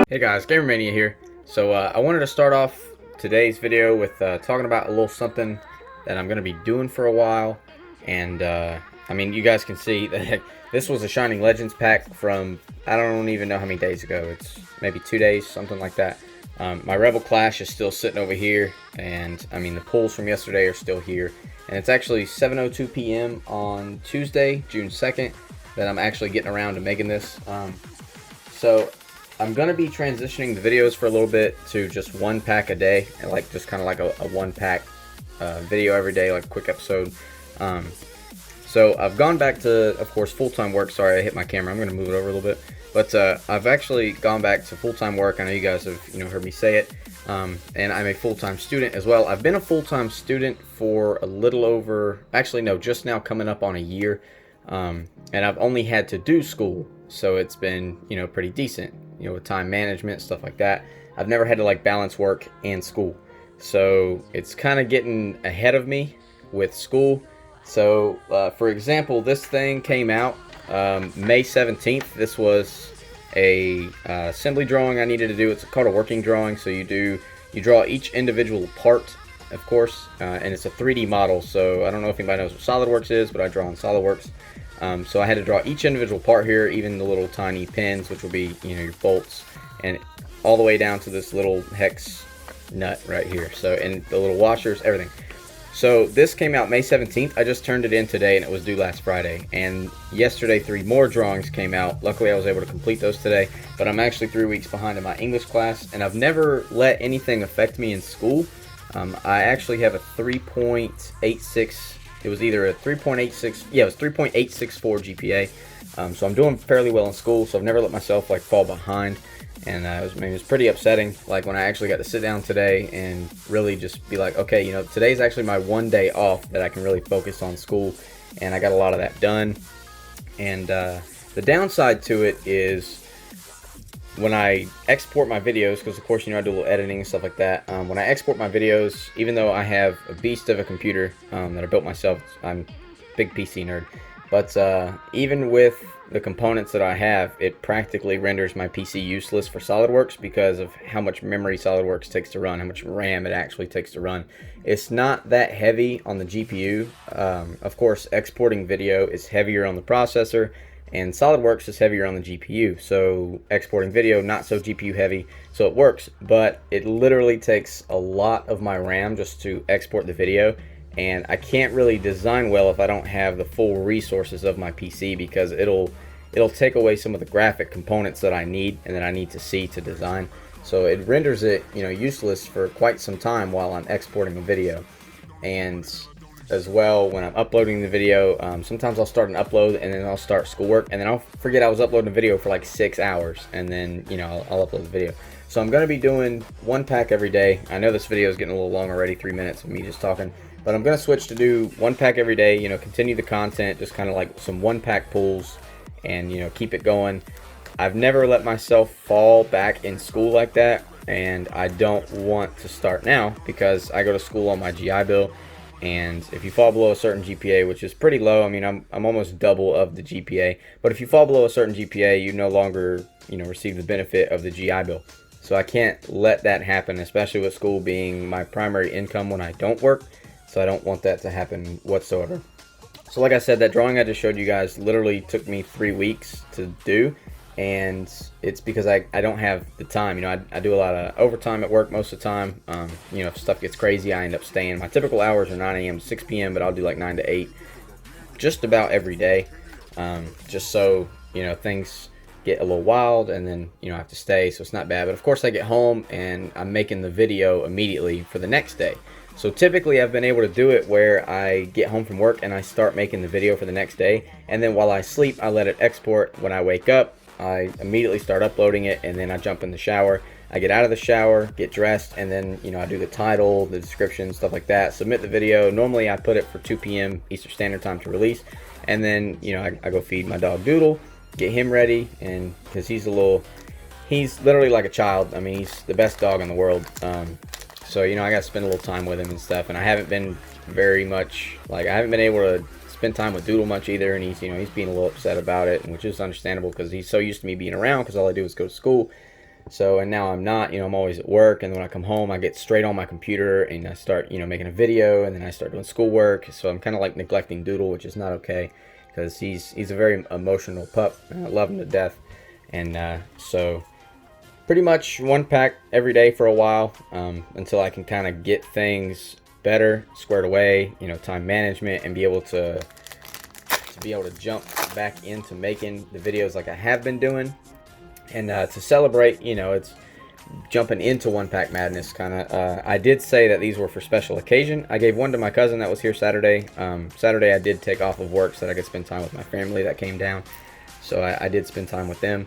Hey guys, Gamermania here. So I wanted to start off today's video with talking about a little something that I'm going to be doing for a while. And I mean, you guys can see that this was a Shining Legends pack from, I don't even know how many days ago. It's maybe 2 days, something like that. My Rebel Clash is still sitting over here. And I mean, the pulls from yesterday are still here. And it's actually 7:02 p.m. on Tuesday, June 2nd, that I'm actually getting around to making this. So I'm going to be transitioning the videos for a little bit to just one pack a day, and like just kind of like a one pack video every day, like a quick episode. So I've gone back to, of course, full-time work. Sorry, I hit my camera. I'm going to move it over a little bit. But I've actually gone back to full-time work. I know you guys have heard me say it. And I'm a full-time student as well. I've been a full-time student for a little over, actually no, just now coming up on a year. And I've only had to do school, so it's been pretty decent. With time management, stuff like that. I've never had to like balance work and school. So it's kind of getting ahead of me with school. So for example, this thing came out May 17th. This was a assembly drawing I needed to do. It's called a working drawing. So you draw each individual part, of course, and it's a 3D model. So I don't know if anybody knows what SolidWorks is, but I draw on SolidWorks. So I had to draw each individual part here, even the little tiny pins, which will be, your bolts, and all the way down to this little hex nut right here. So, and the little washers, everything. So this came out May 17th. I just turned it in today, and it was due last Friday. And yesterday, 3 more drawings came out. Luckily, I was able to complete those today, but I'm actually 3 weeks behind in my English class, and I've never let anything affect me in school. I actually have a 3.86. It was either a 3.86, yeah, it was 3.864 GPA. So I'm doing fairly well in school, so I've never let myself like fall behind. And it was pretty upsetting, like when I actually got to sit down today and really just be like, okay, today's actually my one day off that I can really focus on school, and I got a lot of that done. And the downside to it is when I export my videos, because of course I do a little editing and stuff like that. When I export my videos, even though I have a beast of a computer that I built myself, I'm a big PC nerd, but even with the components that I have, it practically renders my PC useless for SolidWorks because of how much memory SolidWorks takes to run, how much RAM it actually takes to run. It's not that heavy on the GPU. Of course, exporting video is heavier on the processor, and SolidWorks is heavier on the GPU. So exporting video, not so GPU heavy, so it works, but it literally takes a lot of my RAM just to export the video, and I can't really design well if I don't have the full resources of my PC, because it'll take away some of the graphic components that I need and that I need to see to design. So it renders it useless for quite some time while I'm exporting a video. And as well, when I'm uploading the video, sometimes I'll start an upload and then I'll start schoolwork, and then I'll forget I was uploading a video for like 6 hours, and then I'll upload the video. So I'm going to be doing one pack every day. I know this video is getting a little long already, 3 minutes of me just talking, but I'm going to switch to do one pack every day, continue the content, just kind of like some one pack pulls, and keep it going. I've never let myself fall back in school like that, and I don't want to start now because I go to school on my GI Bill. And if you fall below a certain GPA, which is pretty low, I mean, I'm almost double of the GPA. But if you fall below a certain GPA, you no longer, receive the benefit of the GI Bill. So I can't let that happen, especially with school being my primary income when I don't work. So I don't want that to happen whatsoever. So like I said, that drawing I just showed you guys literally took me 3 weeks to do. And it's because I don't have the time. I do a lot of overtime at work most of the time. If stuff gets crazy, I end up staying. My typical hours are 9 a.m. to 6 p.m., but I'll do like 9 to 8 just about every day, just so things get a little wild, and then I have to stay, so it's not bad. But of course I get home and I'm making the video immediately for the next day. So typically I've been able to do it where I get home from work and I start making the video for the next day, and then while I sleep I let it export. When I wake up, I immediately start uploading it, and then I jump in the shower. I get out of the shower, get dressed, and then I do the title, the description, stuff like that, submit the video. Normally I put it for 2 p.m. Eastern Standard Time to release, and then I go feed my dog Doodle, get him ready, and because he's literally like a child. I mean, he's the best dog in the world. So I gotta spend a little time with him and stuff, and I haven't been very much, I haven't been able to spend time with Doodle much either, and he's being a little upset about it, which is understandable because he's so used to me being around because all I do is go to school. So, and now I'm not, I'm always at work, and when I come home, I get straight on my computer and I start, making a video, and then I start doing schoolwork. So I'm kind of like neglecting Doodle, which is not okay because he's a very emotional pup, and I love him to death. And so pretty much one pack every day for a while until I can kind of get things better, squared away, time management, and be able to jump back into making the videos like I have been doing. And to celebrate, it's jumping into one pack madness kind of. I did say that these were for special occasion. I gave one to my cousin that was here Saturday. Saturday I did take off of work so that I could spend time with my family that came down. So I did spend time with them.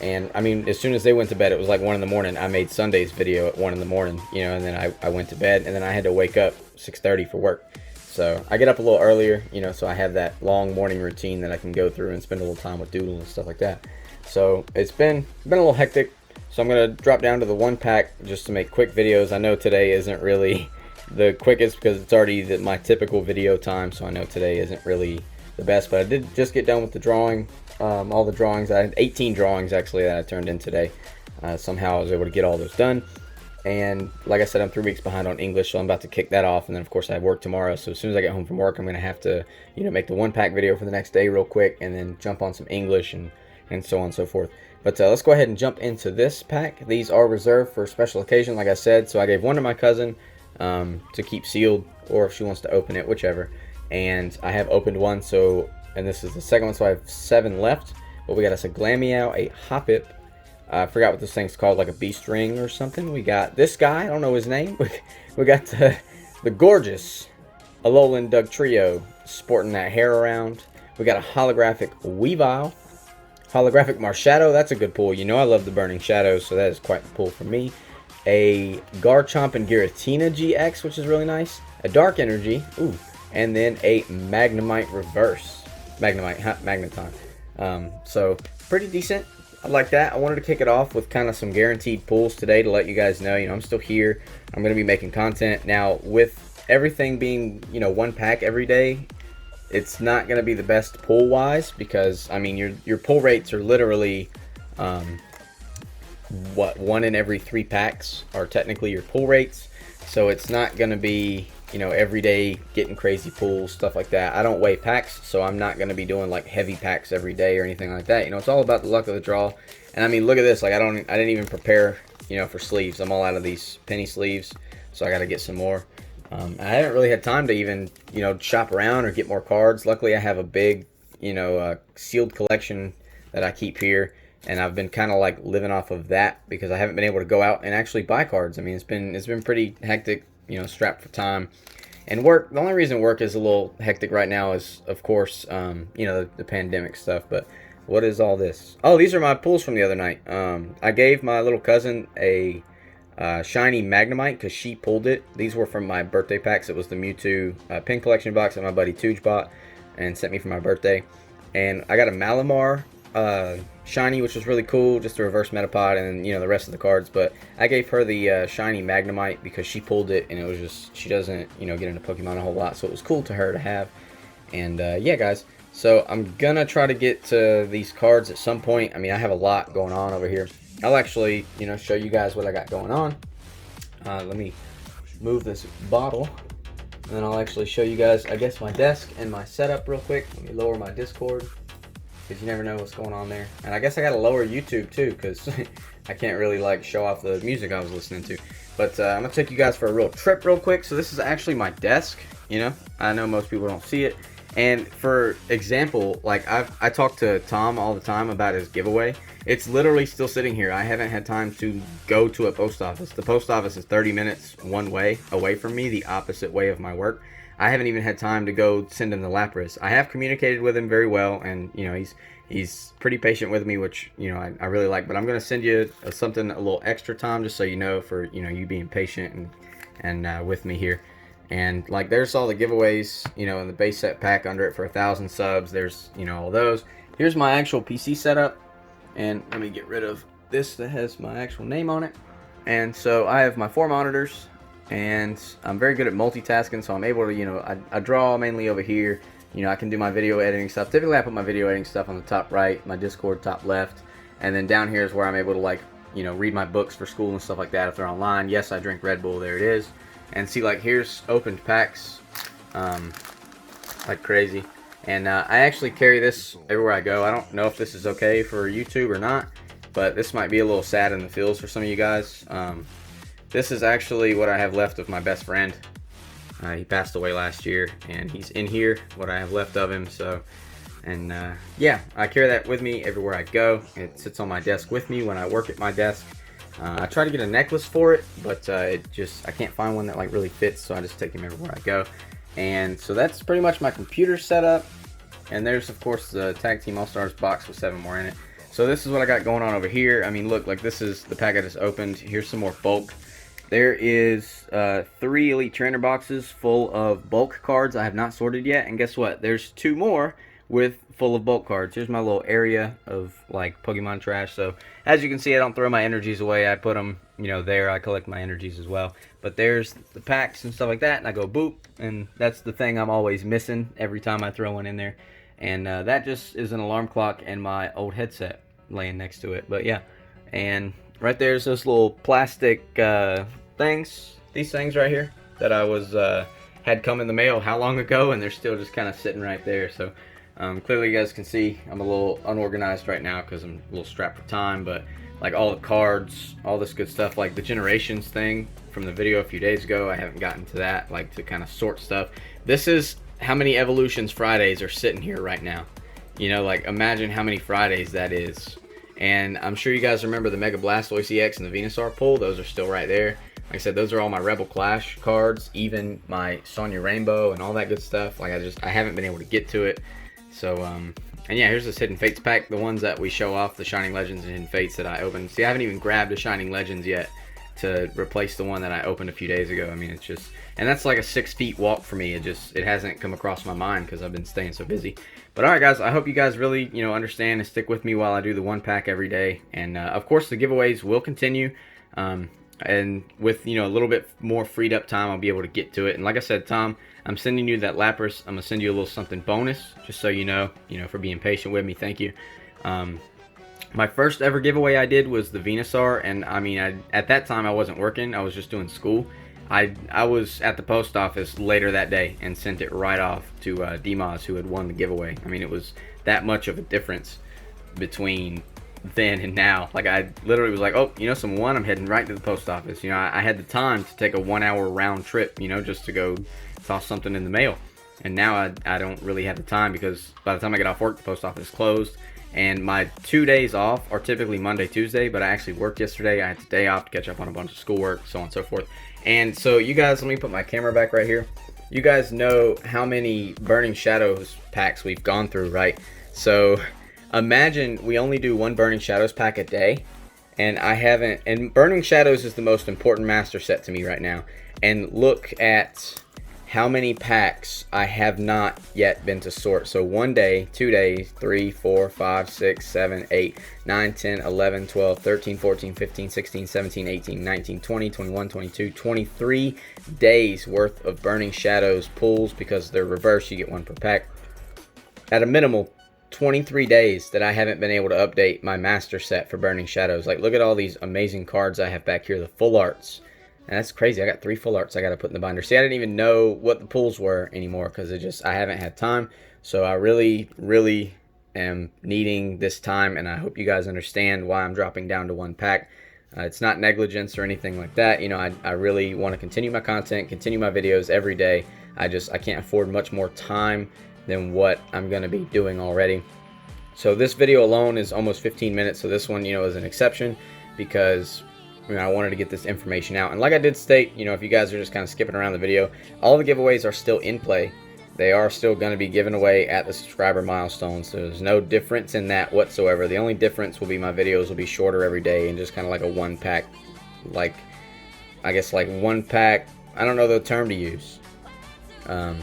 And I mean, as soon as they went to bed, it was like 1 in the morning. I made Sunday's video at 1 in the morning, and then I went to bed, and then I had to wake up 6:30 for work. So I get up a little earlier, so I have that long morning routine that I can go through and spend a little time with Doodle and stuff like that. So it's been a little hectic. So I'm gonna drop down to the one pack just to make quick videos. I know today isn't really the quickest because it's already my typical video time. So I know today isn't really the best, but I did just get done with the drawing. All the drawings. I had 18 drawings actually that I turned in today. Somehow I was able to get all those done. And like I said, I'm 3 weeks behind on English, so I'm about to kick that off. And then of course I have work tomorrow. So as soon as I get home from work, I'm gonna have to, make the one pack video for the next day real quick, and then jump on some English and so on and so forth. But let's go ahead and jump into this pack. These are reserved for special occasion, like I said. So I gave one to my cousin to keep sealed, or if she wants to open it, whichever. And I have opened one, and this is the second one, so I have 7 left. But we got us a Glameow, a Hoppip. I forgot what this thing's called, like a beast ring or something. We got this guy, I don't know his name. We got the gorgeous Alolan Dugtrio sporting that hair around. We got a holographic Weavile. Holographic Marshadow, that's a good pull. I love the Burning Shadows, so that is quite the pull for me. A Garchomp and Giratina GX, which is really nice. A Dark Energy, ooh, and then a Magnemite Reverse. Magneton. So, pretty decent. I like that. I wanted to kick it off with kind of some guaranteed pulls today to let you guys know, I'm still here. I'm going to be making content. Now, with everything being, one pack every day, it's not going to be the best pull wise because I mean your pull rates are literally 1 in every 3 packs are technically your pull rates. So it's not going to be every day getting crazy pulls, stuff like that. I don't weigh packs, so I'm not going to be doing like heavy packs every day or anything like that. It's all about the luck of the draw. And I mean, look at this, like I didn't even prepare for sleeves. I'm all out of these penny sleeves, so I got to get some more. I haven't really had time to even, shop around or get more cards. Luckily, I have a big, sealed collection that I keep here, and I've been kind of like living off of that because I haven't been able to go out and actually buy cards. I mean, it's been pretty hectic, strapped for time. And work, the only reason work is a little hectic right now is, of course, the pandemic stuff. But what is all this? Oh, these are my pulls from the other night. I gave my little cousin a shiny Magnemite because she pulled it. These were from my birthday packs. It was the Mewtwo pin collection box that my buddy Tooge bought and sent me for my birthday. And I got a Malamar shiny, which was really cool, just a reverse Metapod, and the rest of the cards. But I gave her the shiny Magnemite because she pulled it, and it was just, she doesn't get into Pokemon a whole lot, so it was cool to her to have. And yeah, guys, so I'm gonna try to get to these cards at some point. I mean, I have a lot going on over here. I'll actually, show you guys what I got going on. Let me move this bottle, and then I'll actually show you guys, I guess, my desk and my setup real quick. Let me lower my Discord, because you never know what's going on there. And I guess I got to lower YouTube, too, because I can't really, show off the music I was listening to. But I'm going to take you guys for a real trip real quick. So this is actually my desk, I know most people don't see it. And for example, I talk to Tom all the time about his giveaway. It's literally still sitting here. I haven't had time to go to a post office. The post office is 30 minutes one way away from me, the opposite way of my work. I haven't even had time to go send him the Lapras. I have communicated with him very well, and he's pretty patient with me, which I really like. But I'm gonna send you something a little extra, Tom, just so for you being patient and with me here. And there's all the giveaways, in the base set pack under it for 1,000 subs. There's all those. Here's my actual PC setup, and let me get rid of this that has my actual name on it. And so I have my 4 monitors, and I'm very good at multitasking, so I'm able to I draw mainly over here, you know, I can do my video editing stuff. Typically I put my video editing stuff on the top right, my Discord top left, and then down here is where I'm able to, like, you know, read my books for school and stuff like that if they're online. Yes, I drink Red Bull, there it is. And see, like, here's opened packs like crazy. And I actually carry this everywhere I go. I don't know if this is okay for YouTube or not, but this might be a little sad in the feels for some of you guys. This is actually what I have left of my best friend. He passed away last year, and he's in here, what I have left of him. So, and yeah, I carry that with me everywhere I go. It sits on my desk with me when I work at my desk. I try to get a necklace for it, but I can't find one that like really fits, so I just take him everywhere I go. And so that's pretty much my computer setup. And there's, of course, the Tag Team All-Stars box with 7 more in it. So this is what I got going on over here. I mean, look, like, this is the pack I just opened. Here's some more bulk. There is 3 Elite Trainer boxes full of bulk cards I have not sorted yet. And guess what? There's 2 more full of bulk cards. Here's my little area of, like, Pokemon trash. So as you can see, I don't throw my energies away. I put them, you know, there. I collect my energies as well. But there's the packs and stuff like that, and I go boop, and that's the thing I'm always missing every time I throw one in there. And that just is an alarm clock and my old headset laying next to it. But yeah, and right there's those little plastic things, these things right here that I had come in the mail how long ago, and they're still just kind of sitting right there. So clearly you guys can see I'm a little unorganized right now because I'm a little strapped for time, but like all the cards, all this good stuff, like the Generations thing from the video a few days ago, I haven't gotten to that, like to kind of sort stuff. This is how many Evolutions Fridays are sitting here right now. You know, like, imagine how many Fridays that is. And I'm sure you guys remember the Mega Blastoise EX and the Venusaur pull. Those are still right there. Like I said, those are all my Rebel Clash cards, even my Sonya Rainbow and all that good stuff. Like, I haven't been able to get to it. So, and yeah, here's this Hidden Fates pack. The ones that we show off, the Shining Legends and Hidden Fates that I opened. See, I haven't even grabbed a Shining Legends yet to replace the one that I opened a few days ago. I mean, it's just, and that's like a 6 feet walk for me. It hasn't come across my mind because I've been staying so busy. But all right, guys, I hope you guys really, you know, understand and stick with me while I do the 1 pack every day. And of course, the giveaways will continue. And with, you know, a little bit more freed up time, I'll be able to get to it. And like I said, Tom, I'm sending you that Lapras. I'm gonna send you a little something bonus, just so you know, for being patient with me. Thank you. My first ever giveaway I did was the Venusaur, and I mean, at that time I wasn't working. I was just doing school. I was at the post office later that day and sent it right off to DMoz, who had won the giveaway. I mean, it was that much of a difference between then and now. Like, I literally was like, oh, you know, someone, I'm heading right to the post office. You know, I had the time to take a 1-hour round trip, you know, just to go toss something in the mail. And now I don't really have the time, because by the time I get off work, the post office is closed. And my 2 days off are typically Monday, Tuesday, but I actually worked yesterday. I had the day off to catch up on a bunch of schoolwork, so on and so forth. And so you guys, let me put my camera back right here. You guys know how many Burning Shadows packs we've gone through, right? So imagine we only do 1 Burning Shadows pack a day, and I haven't, and Burning Shadows is the most important master set to me right now. And look at how many packs I have not yet been to sort. So 1 day, 2 days, 3, 4, 5, 6, 7, 8, 9, 10, 11, 12, 13, 14, 15, 16, 17, 18, 19, 20, 21, 22, 23 days worth of Burning Shadows pulls, because they're reversed, you get 1 per pack. At a minimal, 23 days that I haven't been able to update my master set for Burning Shadows. Like, look at all these amazing cards I have back here, the full arts. And that's crazy. I got 3 full arts I got to put in the binder. See, I didn't even know what the pulls were anymore, because I haven't had time. So I really, really am needing this time, and I hope you guys understand why I'm dropping down to 1 pack. It's not negligence or anything like that. You know, I really want to continue my content, continue my videos every day. I can't afford much more time than what I'm going to be doing already. So this video alone is almost 15 minutes. So this one, you know, is an exception, because you know, I wanted to get this information out. And like I did state, you know, if you guys are just kind of skipping around the video, all the giveaways are still in play. They are still going to be given away at the subscriber milestones. So there's no difference in that whatsoever. The only difference will be my videos will be shorter every day, and just kind of like a 1 pack, like, I guess like 1 pack, I don't know the term to use. I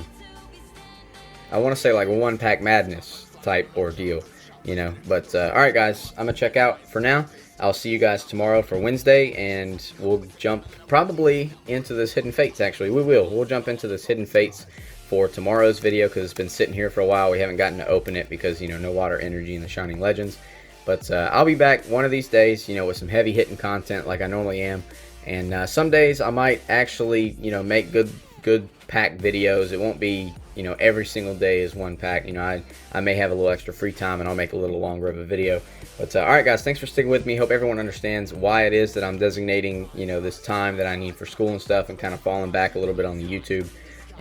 want to say like a 1 pack madness type ordeal, you know. But alright guys, I'm going to check out for now. I'll see you guys tomorrow for Wednesday, and we'll jump probably into this Hidden Fates, actually. We'll jump into this Hidden Fates for tomorrow's video because it's been sitting here for a while. We haven't gotten to open it because, you know, no water energy in the Shining Legends. But I'll be back one of these days, you know, with some heavy hitting content like I normally am. And some days I might actually, you know, make good pack videos. It won't be, you know, every single day is one pack. You know, I may have a little extra free time and I'll make a little longer of a video. But alright guys, thanks for sticking with me. Hope everyone understands why it is that I'm designating, you know, this time that I need for school and stuff, and kind of falling back a little bit on the YouTube.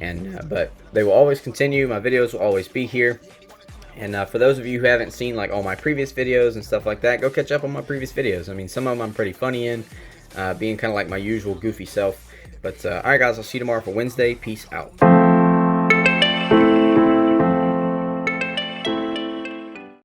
And but they will always continue. My videos will always be here. And for those of you who haven't seen like all my previous videos and stuff like that, go catch up on my previous videos. I mean, some of them I'm pretty funny in, being kind of like my usual goofy self. But alright guys, I'll see you tomorrow for Wednesday. Peace out.